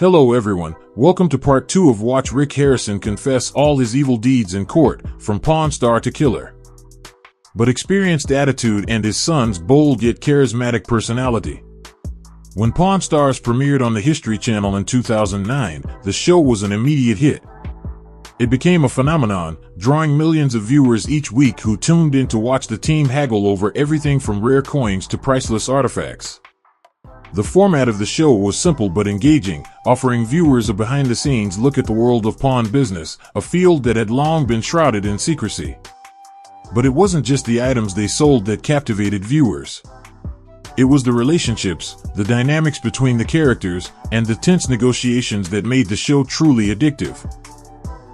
Hello everyone, welcome to part 2 of Watch Rick Harrison confess all his evil deeds in court, from Pawn Star to killer. But experienced attitude and his son's bold yet charismatic personality. When Pawn Stars premiered on the History Channel in 2009, the show was an immediate hit. It became a phenomenon, drawing millions of viewers each week who tuned in to watch the team haggle over everything from rare coins to priceless artifacts. The format of the show was simple but engaging, offering viewers a behind-the-scenes look at the world of pawn business, a field that had long been shrouded in secrecy. But it wasn't just the items they sold that captivated viewers. It was the relationships, the dynamics between the characters, and the tense negotiations that made the show truly addictive.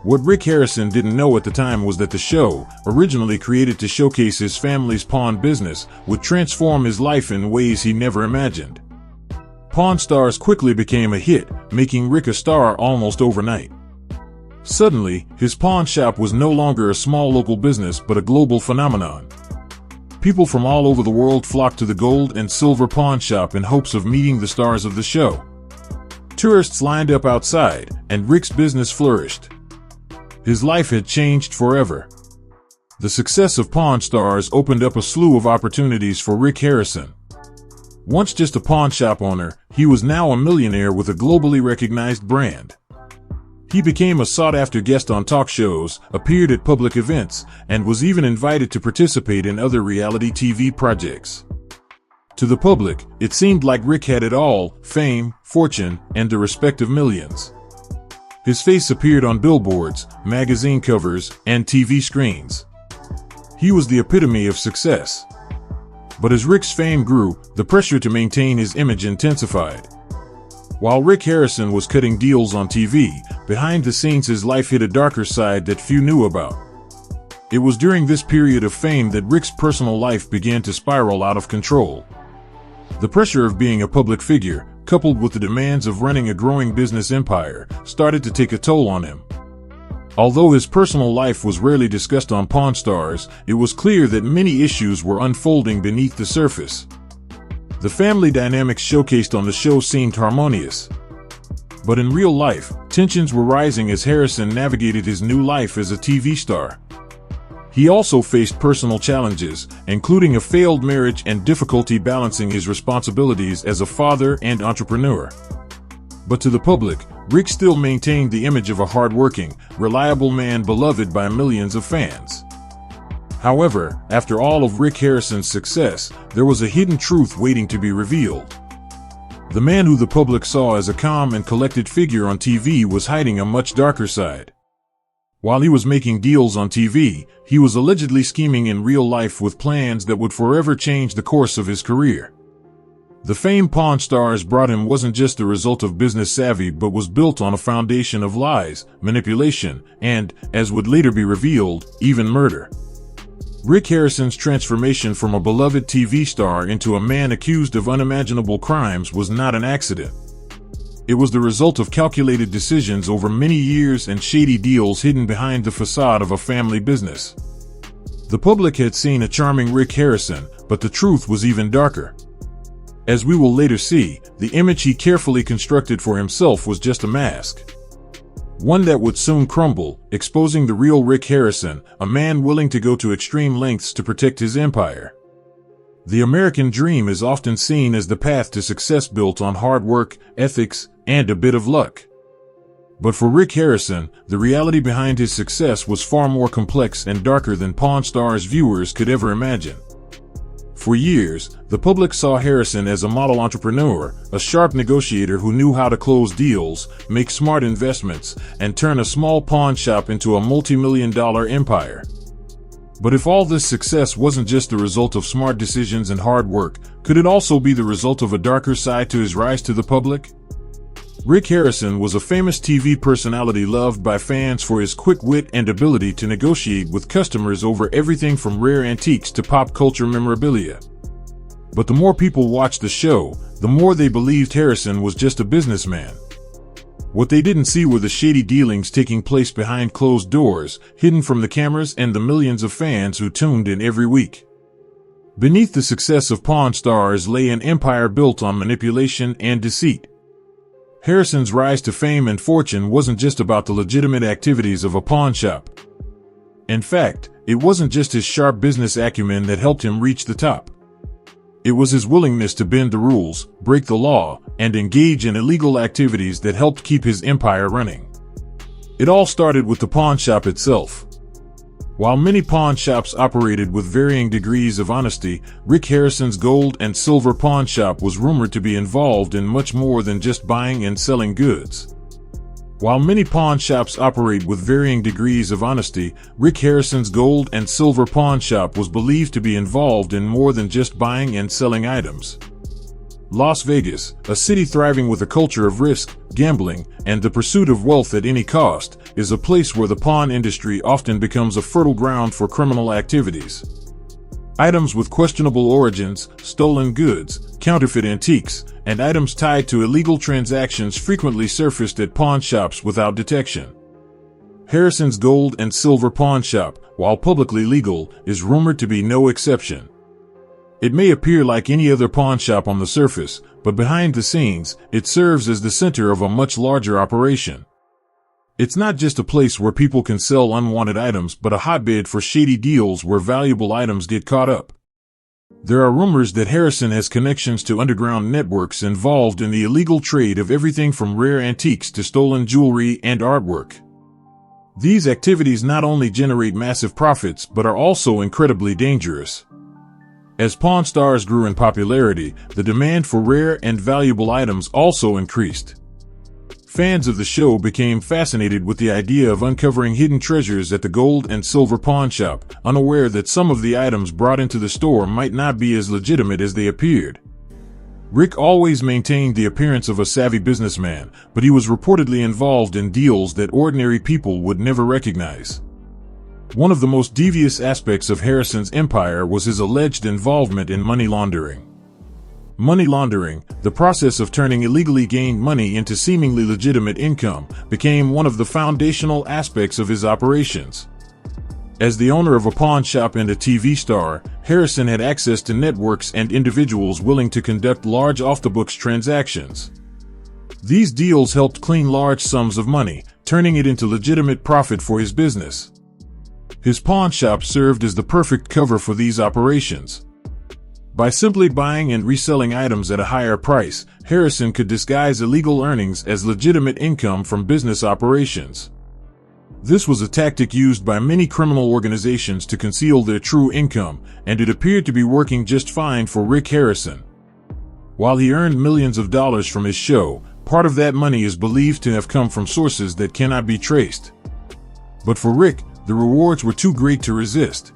What Rick Harrison didn't know at the time was that the show, originally created to showcase his family's pawn business, would transform his life in ways he never imagined. Pawn Stars quickly became a hit, making Rick a star almost overnight. Suddenly, his pawn shop was no longer a small local business but a global phenomenon. People from all over the world flocked to the gold and silver pawn shop in hopes of meeting the stars of the show. Tourists lined up outside, and Rick's business flourished. His life had changed forever. The success of Pawn Stars opened up a slew of opportunities for Rick Harrison. Once just a pawn shop owner, he was now a millionaire with a globally recognized brand. He became a sought-after guest on talk shows, appeared at public events, and was even invited to participate in other reality TV projects. To the public, it seemed like Rick had it all: fame, fortune, and the respect of millions. His face appeared on billboards, magazine covers, and TV screens. He was the epitome of success. But as Rick's fame grew, the pressure to maintain his image intensified. While Rick Harrison was cutting deals on TV, behind the scenes his life hid a darker side that few knew about. It was during this period of fame that Rick's personal life began to spiral out of control. The pressure of being a public figure, coupled with the demands of running a growing business empire, started to take a toll on him. Although his personal life was rarely discussed on Pawn Stars, it was clear that many issues were unfolding beneath the surface. The family dynamics showcased on the show seemed harmonious. But in real life, tensions were rising as Harrison navigated his new life as a TV star. He also faced personal challenges, including a failed marriage and difficulty balancing his responsibilities as a father and entrepreneur. But to the public, Rick still maintained the image of a hard-working, reliable man beloved by millions of fans. However, after all of Rick Harrison's success, there was a hidden truth waiting to be revealed. The man who the public saw as a calm and collected figure on TV was hiding a much darker side. While he was making deals on TV, he was allegedly scheming in real life with plans that would forever change the course of his career. The fame Pawn Stars brought him wasn't just the result of business savvy but was built on a foundation of lies, manipulation, and, as would later be revealed, even murder. Rick Harrison's transformation from a beloved TV star into a man accused of unimaginable crimes was not an accident. It was the result of calculated decisions over many years and shady deals hidden behind the facade of a family business. The public had seen a charming Rick Harrison, but the truth was even darker. As we will later see, the image he carefully constructed for himself was just a mask. One that would soon crumble, exposing the real Rick Harrison, a man willing to go to extreme lengths to protect his empire. The American dream is often seen as the path to success built on hard work, ethics, and a bit of luck. But for Rick Harrison, the reality behind his success was far more complex and darker than Pawn Stars viewers could ever imagine. For years, the public saw Harrison as a model entrepreneur, a sharp negotiator who knew how to close deals, make smart investments, and turn a small pawn shop into a multi-million-dollar empire. But if all this success wasn't just the result of smart decisions and hard work, could it also be the result of a darker side to his rise to the public? Rick Harrison was a famous TV personality loved by fans for his quick wit and ability to negotiate with customers over everything from rare antiques to pop culture memorabilia. But the more people watched the show, the more they believed Harrison was just a businessman. What they didn't see were the shady dealings taking place behind closed doors, hidden from the cameras and the millions of fans who tuned in every week. Beneath the success of Pawn Stars lay an empire built on manipulation and deceit. Harrison's rise to fame and fortune wasn't just about the legitimate activities of a pawn shop. In fact, it wasn't just his sharp business acumen that helped him reach the top. It was his willingness to bend the rules, break the law, and engage in illegal activities that helped keep his empire running. It all started with the pawn shop itself. While many pawn shops operated with varying degrees of honesty, Rick Harrison's gold and silver pawn shop was rumored to be involved in much more than just buying and selling goods. While many pawn shops operate with varying degrees of honesty, Rick Harrison's gold and silver pawn shop was believed to be involved in more than just buying and selling items. Las Vegas, a city thriving with a culture of risk, gambling, and the pursuit of wealth at any cost, is a place where the pawn industry often becomes a fertile ground for criminal activities. Items with questionable origins, stolen goods, counterfeit antiques, and items tied to illegal transactions frequently surfaced at pawn shops without detection. Harrison's gold and silver pawn shop, while publicly legal, is rumored to be no exception. It may appear like any other pawn shop on the surface, but behind the scenes, it serves as the center of a much larger operation. It's not just a place where people can sell unwanted items, but a hotbed for shady deals where valuable items get caught up. There are rumors that Harrison has connections to underground networks involved in the illegal trade of everything from rare antiques to stolen jewelry and artwork. These activities not only generate massive profits but are also incredibly dangerous. As Pawn Stars grew in popularity, the demand for rare and valuable items also increased. Fans of the show became fascinated with the idea of uncovering hidden treasures at the gold and silver pawn shop, unaware that some of the items brought into the store might not be as legitimate as they appeared. Rick always maintained the appearance of a savvy businessman, but he was reportedly involved in deals that ordinary people would never recognize. One of the most devious aspects of Harrison's empire was his alleged involvement in money laundering. Money laundering, the process of turning illegally gained money into seemingly legitimate income, became one of the foundational aspects of his operations. As the owner of a pawn shop and a TV star, Harrison had access to networks and individuals willing to conduct large off-the-books transactions. These deals helped clean large sums of money, turning it into legitimate profit for his business. His pawn shop served as the perfect cover for these operations. By simply buying and reselling items at a higher price, Harrison could disguise illegal earnings as legitimate income from business operations. This was a tactic used by many criminal organizations to conceal their true income, and it appeared to be working just fine for Rick Harrison. While he earned millions of dollars from his show, part of that money is believed to have come from sources that cannot be traced. But for Rick, the rewards were too great to resist.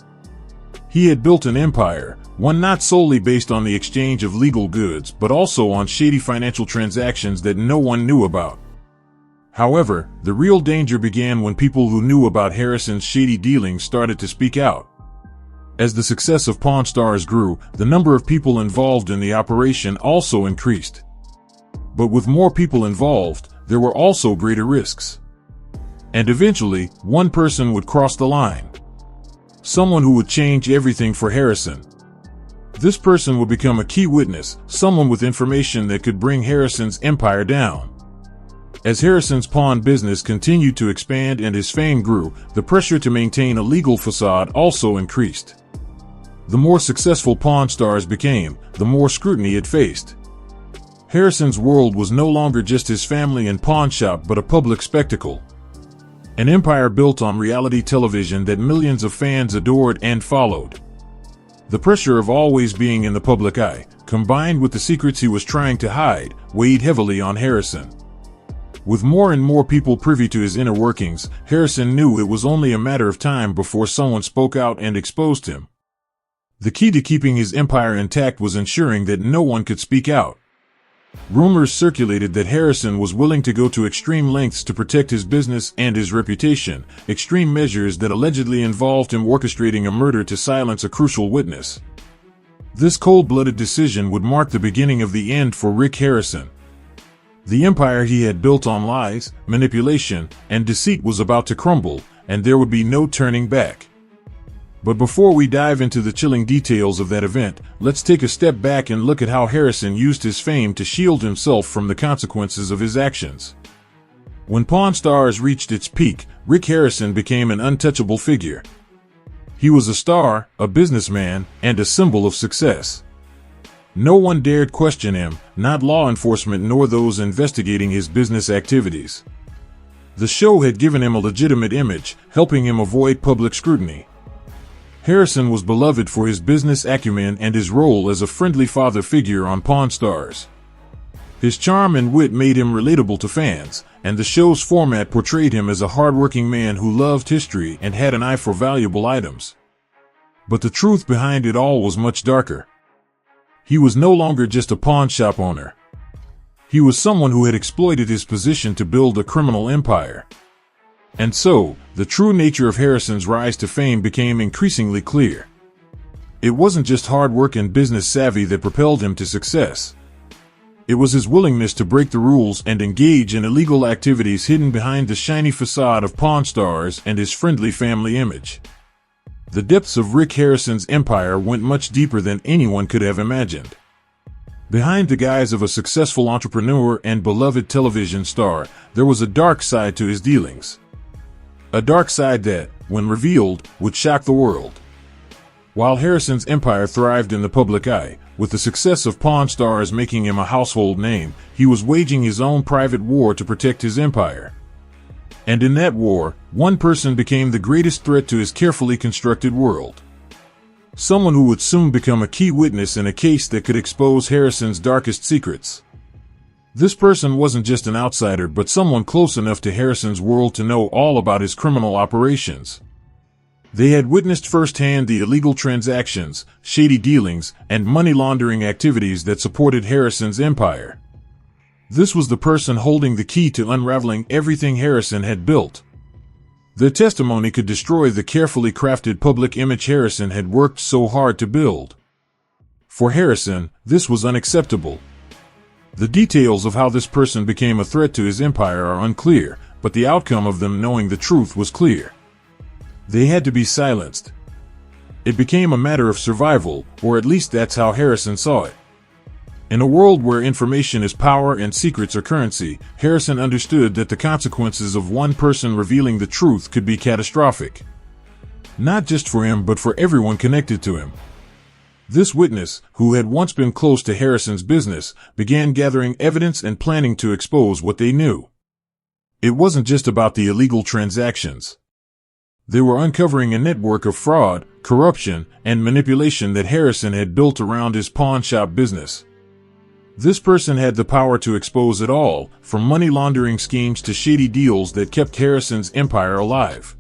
He had built an empire, one not solely based on the exchange of legal goods, but also on shady financial transactions that no one knew about. However, the real danger began when people who knew about Harrison's shady dealings started to speak out. As the success of Pawn Stars grew, the number of people involved in the operation also increased. But with more people involved, there were also greater risks. And eventually, one person would cross the line. Someone who would change everything for Harrison. This person would become a key witness, someone with information that could bring Harrison's empire down. As Harrison's pawn business continued to expand and his fame grew, the pressure to maintain a legal facade also increased. The more successful Pawn Stars became, the more scrutiny it faced. Harrison's world was no longer just his family and pawn shop but a public spectacle. An empire built on reality television that millions of fans adored and followed. The pressure of always being in the public eye, combined with the secrets he was trying to hide, weighed heavily on Harrison. With more and more people privy to his inner workings, Harrison knew it was only a matter of time before someone spoke out and exposed him. The key to keeping his empire intact was ensuring that no one could speak out. Rumors circulated that Harrison was willing to go to extreme lengths to protect his business and his reputation, extreme measures that allegedly involved him orchestrating a murder to silence a crucial witness. This cold-blooded decision would mark the beginning of the end for Rick Harrison. The empire he had built on lies, manipulation, and deceit was about to crumble, and there would be no turning back. But before we dive into the chilling details of that event, let's take a step back and look at how Harrison used his fame to shield himself from the consequences of his actions. When Pawn Stars reached its peak, Rick Harrison became an untouchable figure. He was a star, a businessman, and a symbol of success. No one dared question him, not law enforcement nor those investigating his business activities. The show had given him a legitimate image, helping him avoid public scrutiny. Harrison was beloved for his business acumen and his role as a friendly father figure on Pawn Stars. His charm and wit made him relatable to fans, and the show's format portrayed him as a hardworking man who loved history and had an eye for valuable items. But the truth behind it all was much darker. He was no longer just a pawn shop owner. He was someone who had exploited his position to build a criminal empire. And so, the true nature of Harrison's rise to fame became increasingly clear. It wasn't just hard work and business savvy that propelled him to success. It was his willingness to break the rules and engage in illegal activities hidden behind the shiny facade of Pawn Stars and his friendly family image. The depths of Rick Harrison's empire went much deeper than anyone could have imagined. Behind the guise of a successful entrepreneur and beloved television star, there was a dark side to his dealings. A dark side that, when revealed, would shock the world. While Harrison's empire thrived in the public eye, with the success of Pawn Stars making him a household name, he was waging his own private war to protect his empire. And in that war, one person became the greatest threat to his carefully constructed world. Someone who would soon become a key witness in a case that could expose Harrison's darkest secrets. This person wasn't just an outsider but someone close enough to Harrison's world to know all about his criminal operations. They had witnessed firsthand the illegal transactions, shady dealings, and money laundering activities that supported Harrison's empire. This was the person holding the key to unraveling everything Harrison had built. Their testimony could destroy the carefully crafted public image Harrison had worked so hard to build. For Harrison, this was unacceptable. The details of how this person became a threat to his empire are unclear, but the outcome of them knowing the truth was clear. They had to be silenced. It became a matter of survival, or at least that's how Harrison saw it. In a world where information is power and secrets are currency, Harrison understood that the consequences of one person revealing the truth could be catastrophic. Not just for him but for everyone connected to him. This witness, who had once been close to Harrison's business, began gathering evidence and planning to expose what they knew. It wasn't just about the illegal transactions. They were uncovering a network of fraud, corruption, and manipulation that Harrison had built around his pawn shop business. This person had the power to expose it all, from money laundering schemes to shady deals that kept Harrison's empire alive.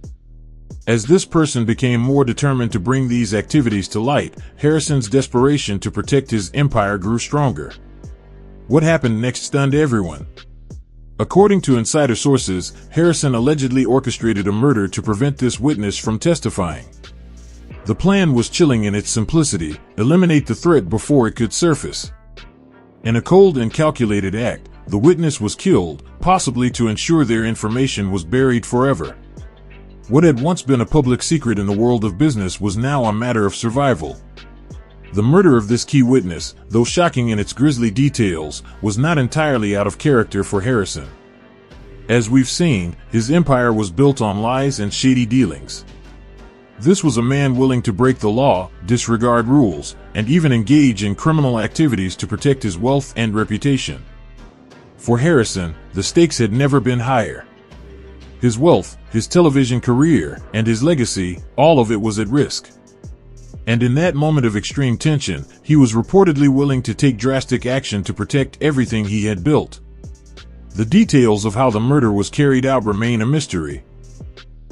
As this person became more determined to bring these activities to light, Harrison's desperation to protect his empire grew stronger. What happened next stunned everyone. According to insider sources, Harrison allegedly orchestrated a murder to prevent this witness from testifying. The plan was chilling in its simplicity: eliminate the threat before it could surface. In a cold and calculated act, the witness was killed, possibly to ensure their information was buried forever. What had once been a public secret in the world of business was now a matter of survival. The murder of this key witness, though shocking in its grisly details, was not entirely out of character for Harrison. As we've seen, his empire was built on lies and shady dealings. This was a man willing to break the law, disregard rules, and even engage in criminal activities to protect his wealth and reputation. For Harrison, the stakes had never been higher. His wealth, his television career, and his legacy, all of it was at risk. And in that moment of extreme tension, he was reportedly willing to take drastic action to protect everything he had built. The details of how the murder was carried out remain a mystery.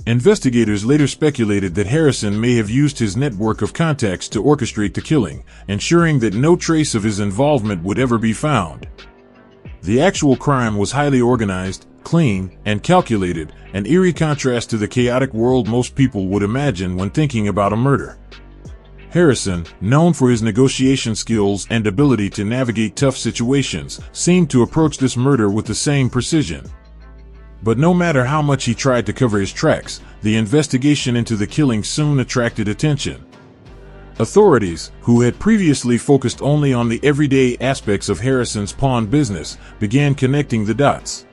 Investigators later speculated that Harrison may have used his network of contacts to orchestrate the killing, ensuring that no trace of his involvement would ever be found. The actual crime was highly organized, clean, and calculated, an eerie contrast to the chaotic world most people would imagine when thinking about a murder. Harrison, known for his negotiation skills and ability to navigate tough situations, seemed to approach this murder with the same precision. But no matter how much he tried to cover his tracks, the investigation into the killing soon attracted attention. Authorities, who had previously focused only on the everyday aspects of Harrison's pawn business, began connecting the dots.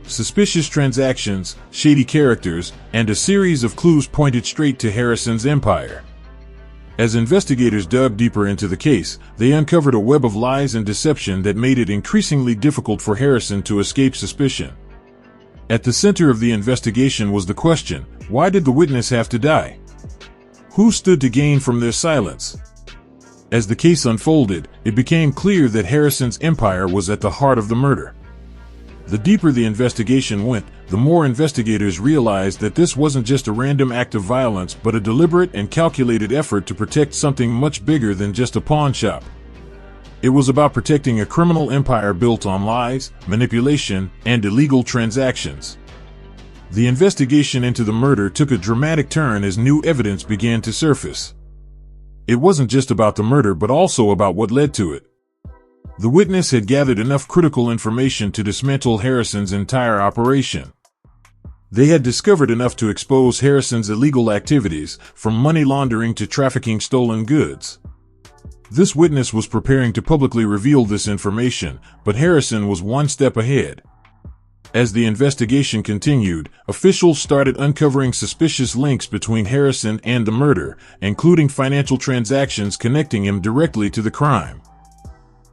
Suspicious transactions, shady characters, and a series of clues pointed straight to Harrison's empire. As investigators dug deeper into the case, they uncovered a web of lies and deception that made it increasingly difficult for Harrison to escape suspicion. At the center of the investigation was the question, why did the witness have to die? Who stood to gain from their silence? As the case unfolded, it became clear that Harrison's empire was at the heart of the murder. The deeper the investigation went, the more investigators realized that this wasn't just a random act of violence but a deliberate and calculated effort to protect something much bigger than just a pawn shop. It was about protecting a criminal empire built on lies, manipulation, and illegal transactions. The investigation into the murder took a dramatic turn as new evidence began to surface. It wasn't just about the murder but also about what led to it. The witness had gathered enough critical information to dismantle Harrison's entire operation. They had discovered enough to expose Harrison's illegal activities, from money laundering to trafficking stolen goods. This witness was preparing to publicly reveal this information, but Harrison was one step ahead. As the investigation continued, officials started uncovering suspicious links between Harrison and the murder, including financial transactions connecting him directly to the crime.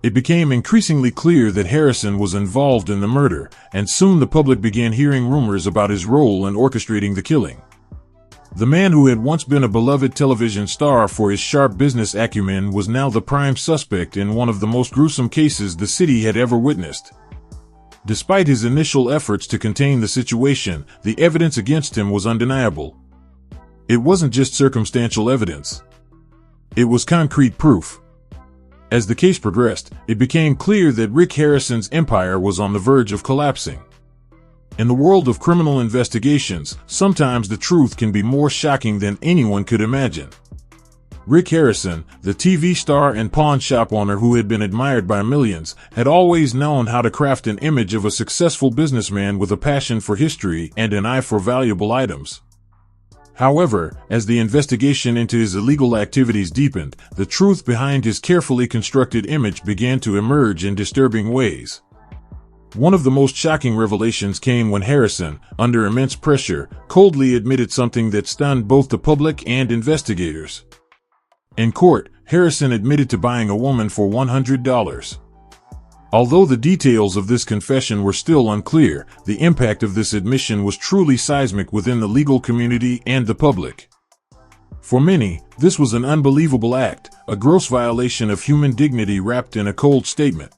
It became increasingly clear that Harrison was involved in the murder, and soon the public began hearing rumors about his role in orchestrating the killing. The man who had once been a beloved television star for his sharp business acumen was now the prime suspect in one of the most gruesome cases the city had ever witnessed. Despite his initial efforts to contain the situation, the evidence against him was undeniable. It wasn't just circumstantial evidence. It was concrete proof. As the case progressed, it became clear that Rick Harrison's empire was on the verge of collapsing. In the world of criminal investigations, sometimes the truth can be more shocking than anyone could imagine. Rick Harrison, the TV star and pawn shop owner who had been admired by millions, had always known how to craft an image of a successful businessman with a passion for history and an eye for valuable items. However, as the investigation into his illegal activities deepened, the truth behind his carefully constructed image began to emerge in disturbing ways. One of the most shocking revelations came when Harrison, under immense pressure, coldly admitted something that stunned both the public and investigators. In court, Harrison admitted to buying a woman for $100. Although the details of this confession were still unclear, the impact of this admission was truly seismic within the legal community and the public. For many, this was an unbelievable act, a gross violation of human dignity wrapped in a cold statement.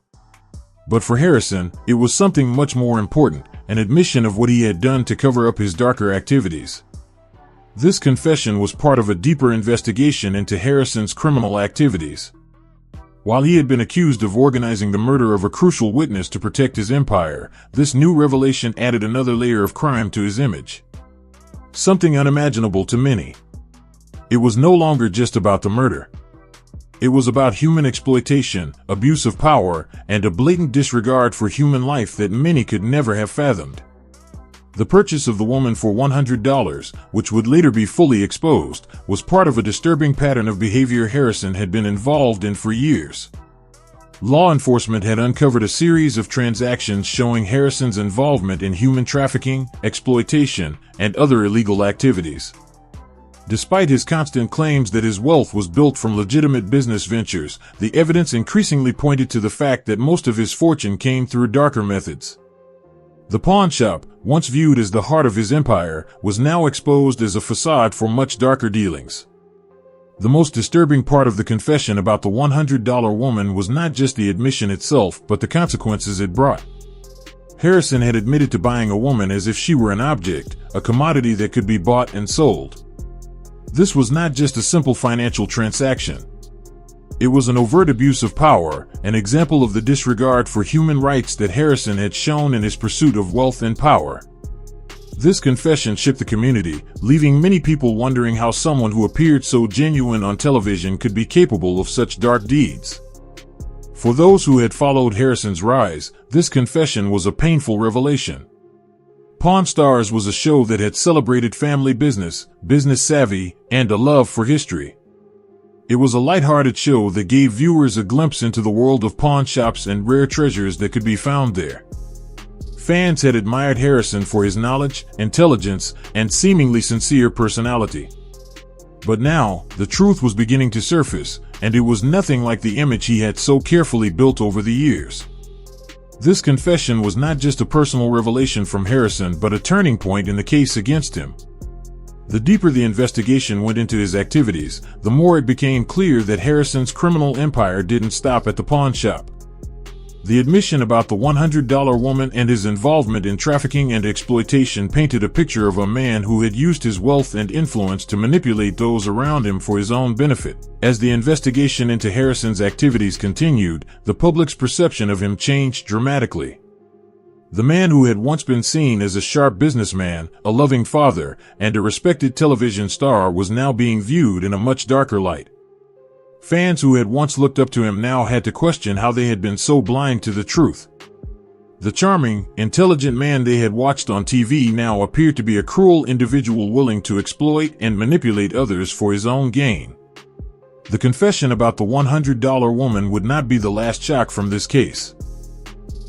But for Harrison, it was something much more important, an admission of what he had done to cover up his darker activities. This confession was part of a deeper investigation into Harrison's criminal activities. While he had been accused of organizing the murder of a crucial witness to protect his empire, this new revelation added another layer of crime to his image. Something unimaginable to many. It was no longer just about the murder. It was about human exploitation, abuse of power, and a blatant disregard for human life that many could never have fathomed. The purchase of the woman for $100, which would later be fully exposed, was part of a disturbing pattern of behavior Harrison had been involved in for years. Law enforcement had uncovered a series of transactions showing Harrison's involvement in human trafficking, exploitation, and other illegal activities. Despite his constant claims that his wealth was built from legitimate business ventures, the evidence increasingly pointed to the fact that most of his fortune came through darker methods. The pawn shop, once viewed as the heart of his empire, was now exposed as a facade for much darker dealings. The most disturbing part of the confession about the $100 woman was not just the admission itself, but the consequences it brought. Harrison had admitted to buying a woman as if she were an object, a commodity that could be bought and sold. This was not just a simple financial transaction. It was an overt abuse of power, an example of the disregard for human rights that Harrison had shown in his pursuit of wealth and power. This confession shook the community, leaving many people wondering how someone who appeared so genuine on television could be capable of such dark deeds. For those who had followed Harrison's rise, this confession was a painful revelation. Pawn Stars was a show that had celebrated family business, business savvy, and a love for history. It was a lighthearted show that gave viewers a glimpse into the world of pawn shops and rare treasures that could be found there. Fans had admired Harrison for his knowledge, intelligence, and seemingly sincere personality. But now, the truth was beginning to surface, and it was nothing like the image he had so carefully built over the years. This confession was not just a personal revelation from Harrison but a turning point in the case against him. The deeper the investigation went into his activities, the more it became clear that Harrison's criminal empire didn't stop at the pawn shop. The admission about the $100 woman and his involvement in trafficking and exploitation painted a picture of a man who had used his wealth and influence to manipulate those around him for his own benefit. As the investigation into Harrison's activities continued, the public's perception of him changed dramatically. The man who had once been seen as a sharp businessman, a loving father, and a respected television star was now being viewed in a much darker light. Fans who had once looked up to him now had to question how they had been so blind to the truth. The charming, intelligent man they had watched on TV now appeared to be a cruel individual willing to exploit and manipulate others for his own gain. The confession about the $100 woman would not be the last shock from this case.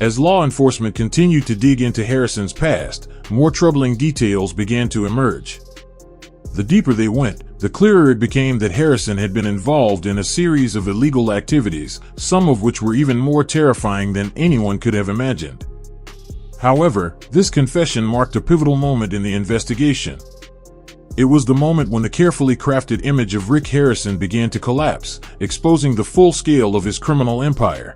As law enforcement continued to dig into Harrison's past, more troubling details began to emerge. The deeper they went, the clearer it became that Harrison had been involved in a series of illegal activities, some of which were even more terrifying than anyone could have imagined. However, this confession marked a pivotal moment in the investigation. It was the moment when the carefully crafted image of Rick Harrison began to collapse, exposing the full scale of his criminal empire.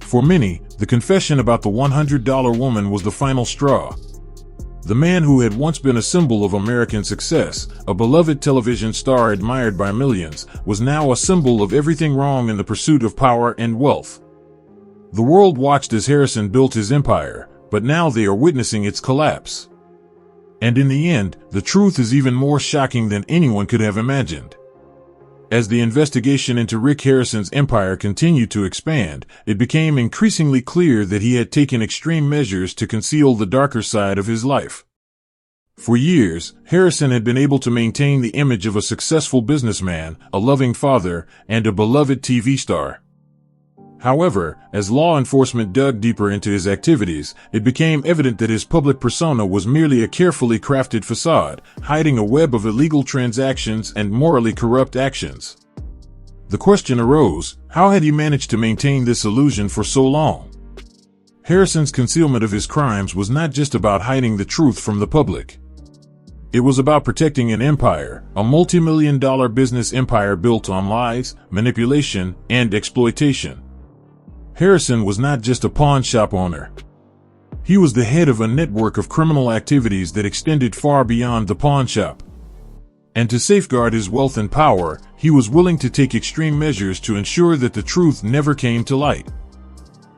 For many, the confession about the $100 woman was the final straw. The man who had once been a symbol of American success, a beloved television star admired by millions, was now a symbol of everything wrong in the pursuit of power and wealth. The world watched as Harrison built his empire, but now they are witnessing its collapse. And in the end, the truth is even more shocking than anyone could have imagined. As the investigation into Rick Harrison's empire continued to expand, it became increasingly clear that he had taken extreme measures to conceal the darker side of his life. For years, Harrison had been able to maintain the image of a successful businessman, a loving father, and a beloved TV star. However, as law enforcement dug deeper into his activities, it became evident that his public persona was merely a carefully crafted facade, hiding a web of illegal transactions and morally corrupt actions. The question arose, how had he managed to maintain this illusion for so long? Harrison's concealment of his crimes was not just about hiding the truth from the public. It was about protecting an empire, a multi-million-dollar business empire built on lies, manipulation, and exploitation. Harrison was not just a pawn shop owner. He was the head of a network of criminal activities that extended far beyond the pawn shop. And to safeguard his wealth and power, he was willing to take extreme measures to ensure that the truth never came to light.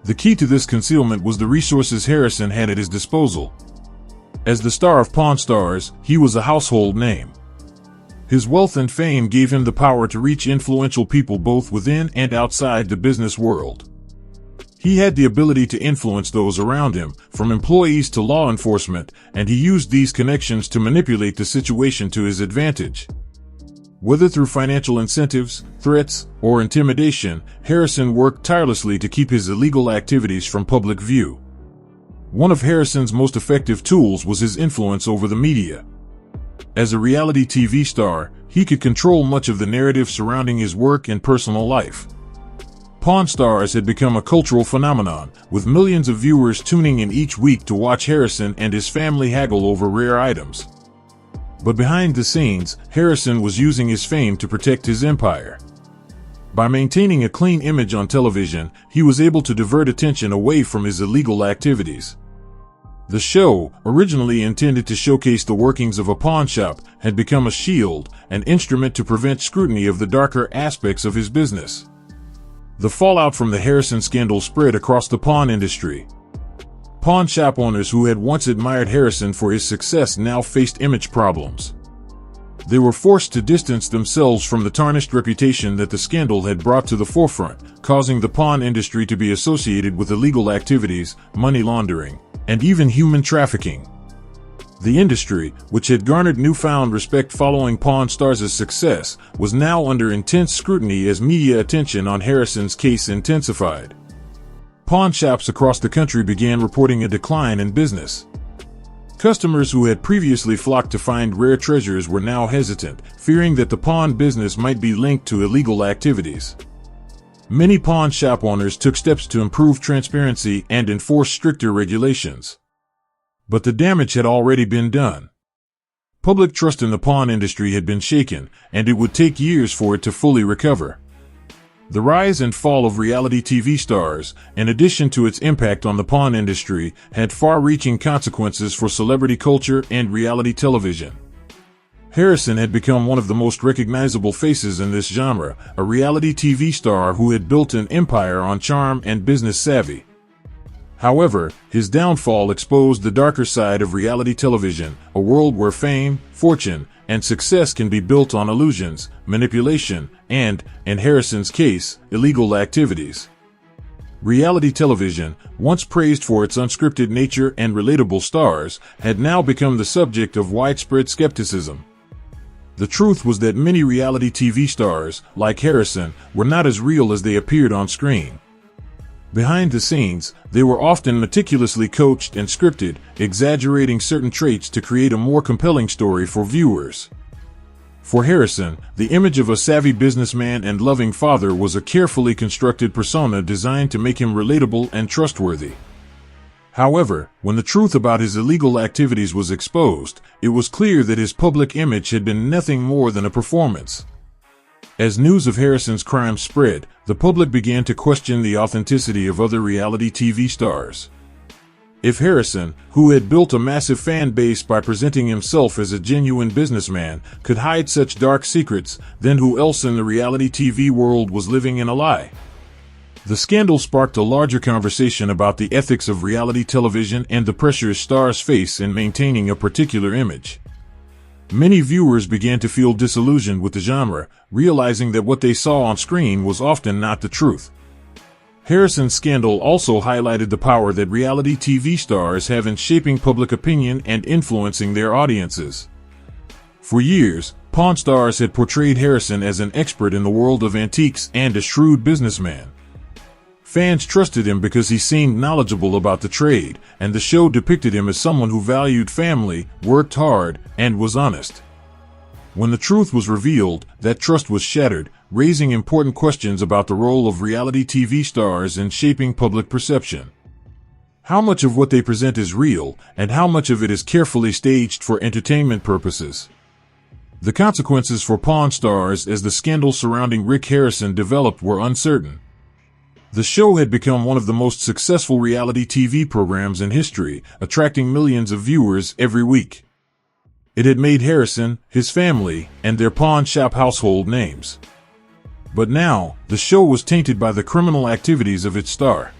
The key to this concealment was the resources Harrison had at his disposal. As the star of Pawn Stars, he was a household name. His wealth and fame gave him the power to reach influential people both within and outside the business world. He had the ability to influence those around him, from employees to law enforcement, and he used these connections to manipulate the situation to his advantage. Whether through financial incentives, threats, or intimidation, Harrison worked tirelessly to keep his illegal activities from public view. One of Harrison's most effective tools was his influence over the media. As a reality TV star, he could control much of the narrative surrounding his work and personal life. Pawn Stars had become a cultural phenomenon, with millions of viewers tuning in each week to watch Harrison and his family haggle over rare items. But behind the scenes, Harrison was using his fame to protect his empire. By maintaining a clean image on television, he was able to divert attention away from his illegal activities. The show, originally intended to showcase the workings of a pawn shop, had become a shield, an instrument to prevent scrutiny of the darker aspects of his business. The fallout from the Harrison scandal spread across the pawn industry. Pawn shop owners who had once admired Harrison for his success now faced image problems. They were forced to distance themselves from the tarnished reputation that the scandal had brought to the forefront, causing the pawn industry to be associated with illegal activities, money laundering, and even human trafficking. The industry, which had garnered newfound respect following Pawn Stars' success, was now under intense scrutiny as media attention on Harrison's case intensified. Pawn shops across the country began reporting a decline in business. Customers who had previously flocked to find rare treasures were now hesitant, fearing that the pawn business might be linked to illegal activities. Many pawn shop owners took steps to improve transparency and enforce stricter regulations. But the damage had already been done. Public trust in the pawn industry had been shaken, and it would take years for it to fully recover. The rise and fall of reality TV stars, in addition to its impact on the pawn industry, had far-reaching consequences for celebrity culture and reality television. Harrison had become one of the most recognizable faces in this genre, a reality TV star who had built an empire on charm and business savvy. However, his downfall exposed the darker side of reality television, a world where fame, fortune, and success can be built on illusions, manipulation, and, in Harrison's case, illegal activities. Reality television, once praised for its unscripted nature and relatable stars, had now become the subject of widespread skepticism. The truth was that many reality TV stars, like Harrison, were not as real as they appeared on screen. Behind the scenes, they were often meticulously coached and scripted, exaggerating certain traits to create a more compelling story for viewers. For Harrison, the image of a savvy businessman and loving father was a carefully constructed persona designed to make him relatable and trustworthy. However, when the truth about his illegal activities was exposed, it was clear that his public image had been nothing more than a performance. As news of Harrison's crimes spread, the public began to question the authenticity of other reality TV stars. If Harrison, who had built a massive fan base by presenting himself as a genuine businessman, could hide such dark secrets, then who else in the reality TV world was living in a lie? The scandal sparked a larger conversation about the ethics of reality television and the pressures stars face in maintaining a particular image. Many viewers began to feel disillusioned with the genre, realizing that what they saw on screen was often not the truth. Harrison's scandal also highlighted the power that reality TV stars have in shaping public opinion and influencing their audiences. For years, Pawn Stars had portrayed Harrison as an expert in the world of antiques and a shrewd businessman. Fans trusted him because he seemed knowledgeable about the trade, and the show depicted him as someone who valued family, worked hard, and was honest. When the truth was revealed, that trust was shattered, raising important questions about the role of reality TV stars in shaping public perception. How much of what they present is real, and how much of it is carefully staged for entertainment purposes? The consequences for Pawn Stars as the scandal surrounding Rick Harrison developed were uncertain. The show had become one of the most successful reality TV programs in history, attracting millions of viewers every week. It had made Harrison, his family, and their pawn shop household names. But now, the show was tainted by the criminal activities of its star.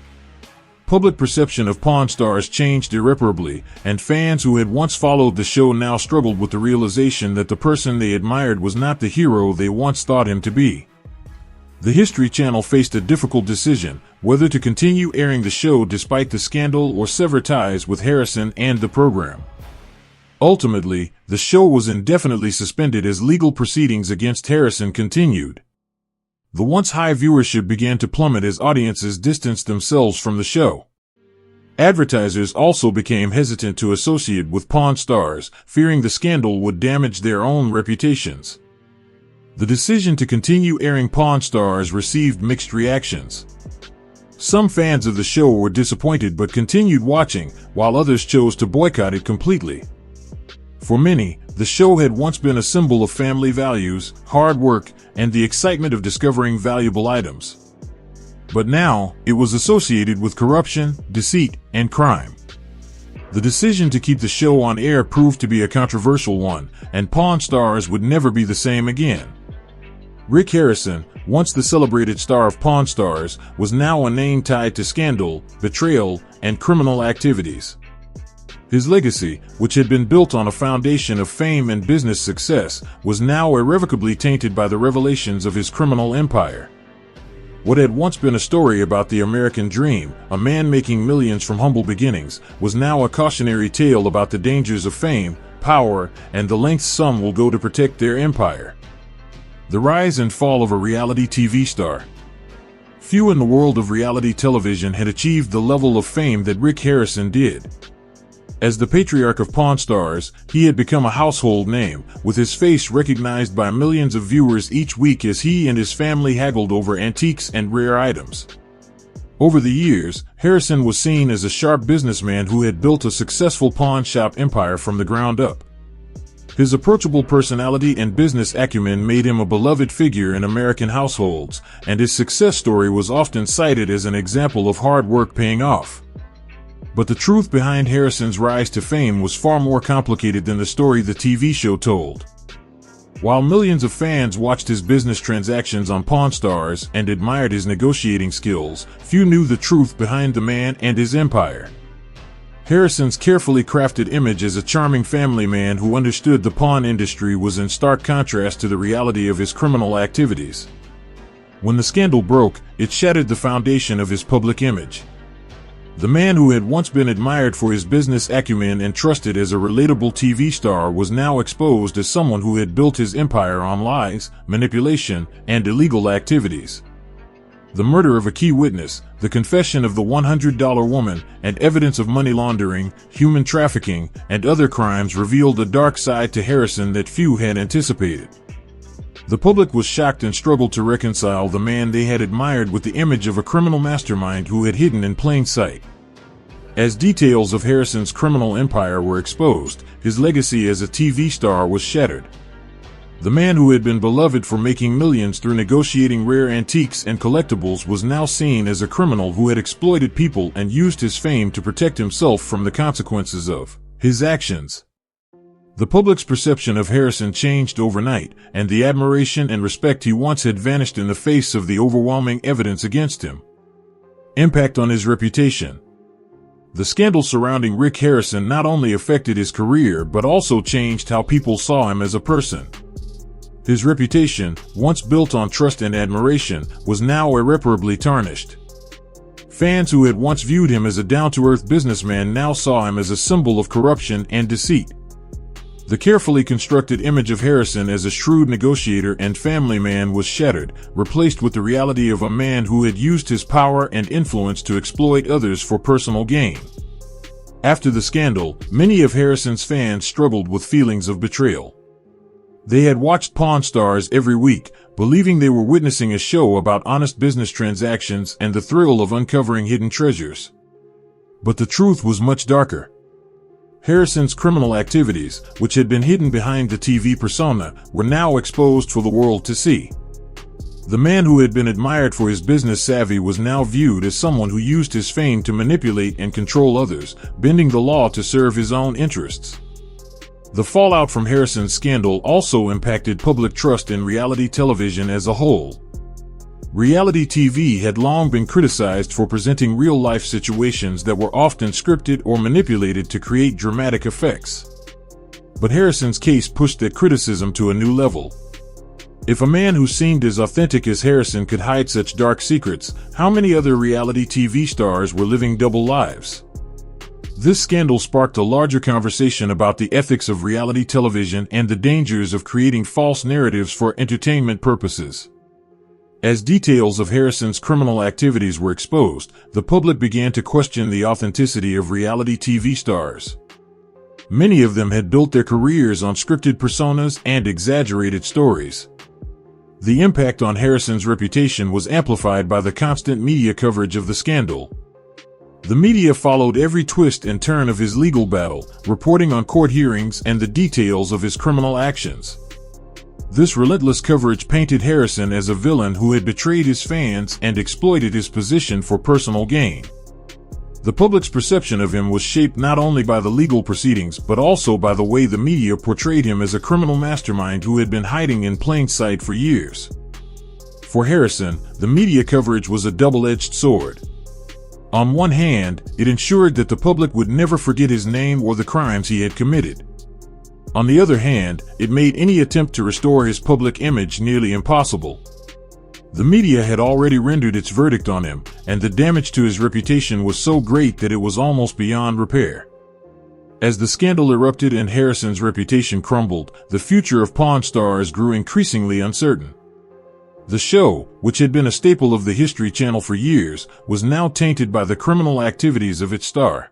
Public perception of Pawn Stars changed irreparably, and fans who had once followed the show now struggled with the realization that the person they admired was not the hero they once thought him to be. The History Channel faced a difficult decision, whether to continue airing the show despite the scandal or sever ties with Harrison and the program. Ultimately, the show was indefinitely suspended as legal proceedings against Harrison continued. The once high viewership began to plummet as audiences distanced themselves from the show. Advertisers also became hesitant to associate with Pawn Stars, fearing the scandal would damage their own reputations. The decision to continue airing Pawn Stars received mixed reactions. Some fans of the show were disappointed but continued watching, while others chose to boycott it completely. For many, the show had once been a symbol of family values, hard work, and the excitement of discovering valuable items. But now, it was associated with corruption, deceit, and crime. The decision to keep the show on air proved to be a controversial one, and Pawn Stars would never be the same again. Rick Harrison, once the celebrated star of Pawn Stars, was now a name tied to scandal, betrayal, and criminal activities. His legacy, which had been built on a foundation of fame and business success, was now irrevocably tainted by the revelations of his criminal empire. What had once been a story about the American dream, a man making millions from humble beginnings, was now a cautionary tale about the dangers of fame, power, and the lengths some will go to protect their empire. The rise and fall of a reality TV star. Few in the world of reality television had achieved the level of fame that Rick Harrison did. As the patriarch of Pawn Stars, he had become a household name, with his face recognized by millions of viewers each week as he and his family haggled over antiques and rare items. Over the years, Harrison was seen as a sharp businessman who had built a successful pawn shop empire from the ground up. His approachable personality and business acumen made him a beloved figure in American households, and his success story was often cited as an example of hard work paying off. But the truth behind Harrison's rise to fame was far more complicated than the story the TV show told. While millions of fans watched his business transactions on Pawn Stars and admired his negotiating skills, few knew the truth behind the man and his empire. Harrison's carefully crafted image as a charming family man who understood the pawn industry was in stark contrast to the reality of his criminal activities. When the scandal broke, it shattered the foundation of his public image. The man who had once been admired for his business acumen and trusted as a relatable TV star was now exposed as someone who had built his empire on lies, manipulation, and illegal activities. The murder of a key witness, the confession of the $100 woman, and evidence of money laundering, human trafficking, and other crimes revealed a dark side to Harrison that few had anticipated. The public was shocked and struggled to reconcile the man they had admired with the image of a criminal mastermind who had hidden in plain sight. As details of Harrison's criminal empire were exposed, his legacy as a TV star was shattered. The man who had been beloved for making millions through negotiating rare antiques and collectibles was now seen as a criminal who had exploited people and used his fame to protect himself from the consequences of his actions. The public's perception of Harrison changed overnight, and the admiration and respect he once had vanished in the face of the overwhelming evidence against him. Impact on his reputation. The scandal surrounding Rick Harrison not only affected his career but also changed how people saw him as a person. His reputation, once built on trust and admiration, was now irreparably tarnished. Fans who had once viewed him as a down-to-earth businessman now saw him as a symbol of corruption and deceit. The carefully constructed image of Harrison as a shrewd negotiator and family man was shattered, replaced with the reality of a man who had used his power and influence to exploit others for personal gain. After the scandal, many of Harrison's fans struggled with feelings of betrayal. They had watched Pawn Stars every week, believing they were witnessing a show about honest business transactions and the thrill of uncovering hidden treasures. But the truth was much darker. Harrison's criminal activities, which had been hidden behind the TV persona, were now exposed for the world to see. The man who had been admired for his business savvy was now viewed as someone who used his fame to manipulate and control others, bending the law to serve his own interests. The fallout from Harrison's scandal also impacted public trust in reality television as a whole. Reality TV had long been criticized for presenting real-life situations that were often scripted or manipulated to create dramatic effects. But Harrison's case pushed that criticism to a new level. If a man who seemed as authentic as Harrison could hide such dark secrets, how many other reality TV stars were living double lives? This scandal sparked a larger conversation about the ethics of reality television and the dangers of creating false narratives for entertainment purposes. As details of Harrison's criminal activities were exposed, the public began to question the authenticity of reality TV stars. Many of them had built their careers on scripted personas and exaggerated stories. The impact on Harrison's reputation was amplified by the constant media coverage of the scandal. The media followed every twist and turn of his legal battle, reporting on court hearings and the details of his criminal actions. This relentless coverage painted Harrison as a villain who had betrayed his fans and exploited his position for personal gain. The public's perception of him was shaped not only by the legal proceedings but also by the way the media portrayed him as a criminal mastermind who had been hiding in plain sight for years. For Harrison, the media coverage was a double-edged sword. On one hand, it ensured that the public would never forget his name or the crimes he had committed. On the other hand, it made any attempt to restore his public image nearly impossible. The media had already rendered its verdict on him, and the damage to his reputation was so great that it was almost beyond repair. As the scandal erupted and Harrison's reputation crumbled, the future of Pawn Stars grew increasingly uncertain. The show, which had been a staple of the History Channel for years, was now tainted by the criminal activities of its star.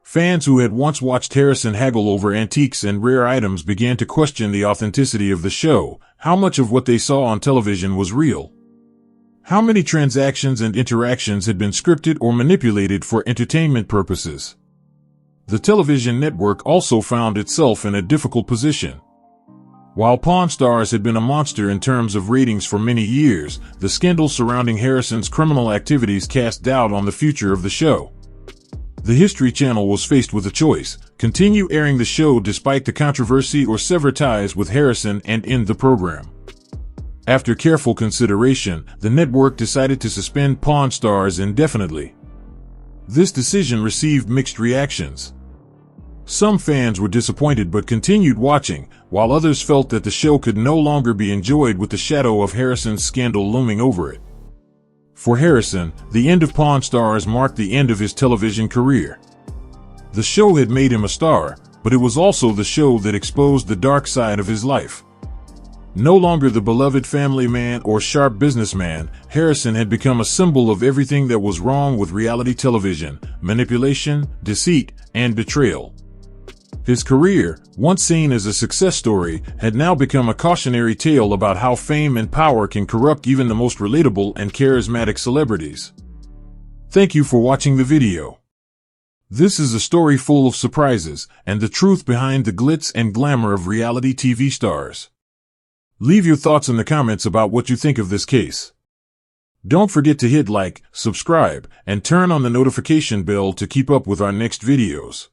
Fans who had once watched Harrison haggle over antiques and rare items began to question the authenticity of the show. How much of what they saw on television was real? How many transactions and interactions had been scripted or manipulated for entertainment purposes? The television network also found itself in a difficult position. While Pawn Stars had been a monster in terms of ratings for many years, the scandals surrounding Harrison's criminal activities cast doubt on the future of the show. The History Channel was faced with a choice: continue airing the show despite the controversy or sever ties with Harrison and end the program. After careful consideration, the network decided to suspend Pawn Stars indefinitely. This decision received mixed reactions. Some fans were disappointed but continued watching, while others felt that the show could no longer be enjoyed with the shadow of Harrison's scandal looming over it. For Harrison, the end of Pawn Stars marked the end of his television career. The show had made him a star, but it was also the show that exposed the dark side of his life. No longer the beloved family man or sharp businessman, Harrison had become a symbol of everything that was wrong with reality television: manipulation, deceit, and betrayal. His career, once seen as a success story, had now become a cautionary tale about how fame and power can corrupt even the most relatable and charismatic celebrities. Thank you for watching the video. This is a story full of surprises and the truth behind the glitz and glamour of reality TV stars. Leave your thoughts in the comments about what you think of this case. Don't forget to hit like, subscribe, and turn on the notification bell to keep up with our next videos.